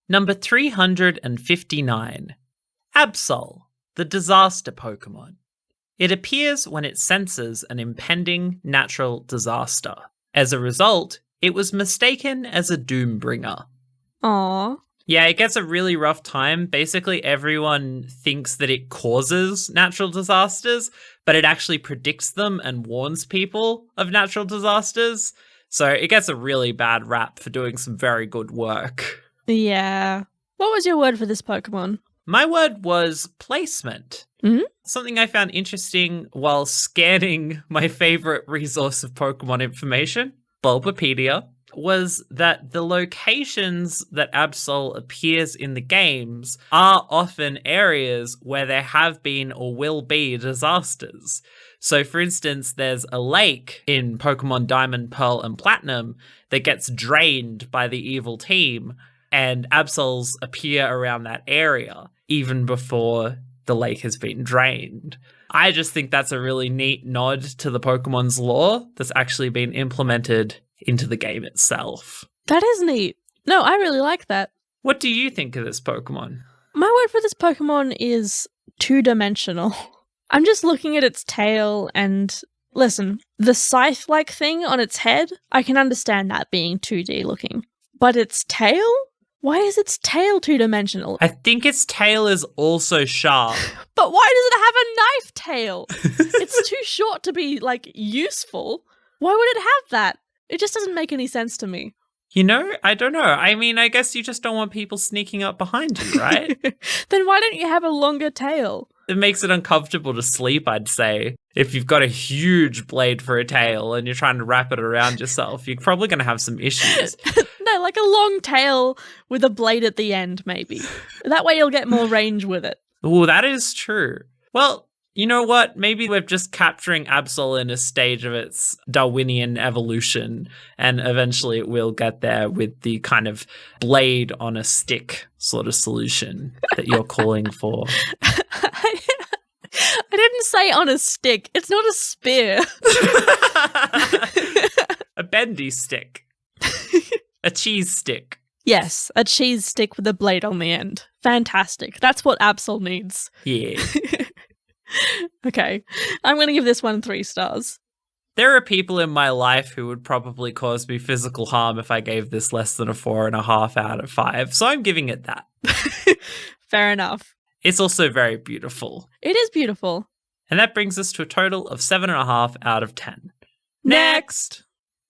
Number 359. Absol, the disaster Pokémon. It appears when it senses an impending natural disaster. As a result, it was mistaken as a Doombringer. Aww. Yeah, it gets a really rough time. Basically, everyone thinks that it causes natural disasters, but it actually predicts them and warns people of natural disasters. So it gets a really bad rap for doing some very good work. Yeah. What was your word for this Pokemon? My word was placement. Mm-hmm. Something I found interesting while scanning my favorite resource of Pokemon information, Bulbapedia, was that the locations that Absol appears in the games are often areas where there have been or will be disasters. So, for instance, there's a lake in Pokemon Diamond, Pearl, and Platinum that gets drained by the evil team, and Absols appear around that area even before the lake has been drained. I just think that's a really neat nod to the Pokemon's lore that's actually been implemented into the game itself. That is neat. No, I really like that. What do you think of this Pokemon? My word for this Pokemon is two-dimensional. I'm just looking at its tail and, listen, the scythe-like thing on its head, I can understand that being 2D looking. But its tail? Why is its tail two-dimensional? I think its tail is also sharp. But why does it have a knife tail? It's too short to be, useful. Why would it have that? It just doesn't make any sense to me. You know, I don't know. I mean, I guess you just don't want people sneaking up behind you, right? Then why don't you have a longer tail? It makes it uncomfortable to sleep, I'd say. If you've got a huge blade for a tail and you're trying to wrap it around yourself, you're probably going to have some issues. No, like a long tail with a blade at the end, maybe. That way you'll get more range with it. Oh, that is true. Well, you know what? Maybe we're just capturing Absol in a stage of its Darwinian evolution, and eventually it will get there with the kind of blade on a stick sort of solution that you're calling for. I didn't say on a stick. It's not a spear. A bendy stick. A cheese stick. Yes, a cheese stick with a blade on the end. Fantastic. That's what Absol needs. Yeah. Okay, I'm going to give this one 3 stars. There are people in my life who would probably cause me physical harm if I gave this less than a 4.5 out of 5, so I'm giving it that. Fair enough. It's also very beautiful. It is beautiful. And that brings us to a total of 7.5 out of 10. Next!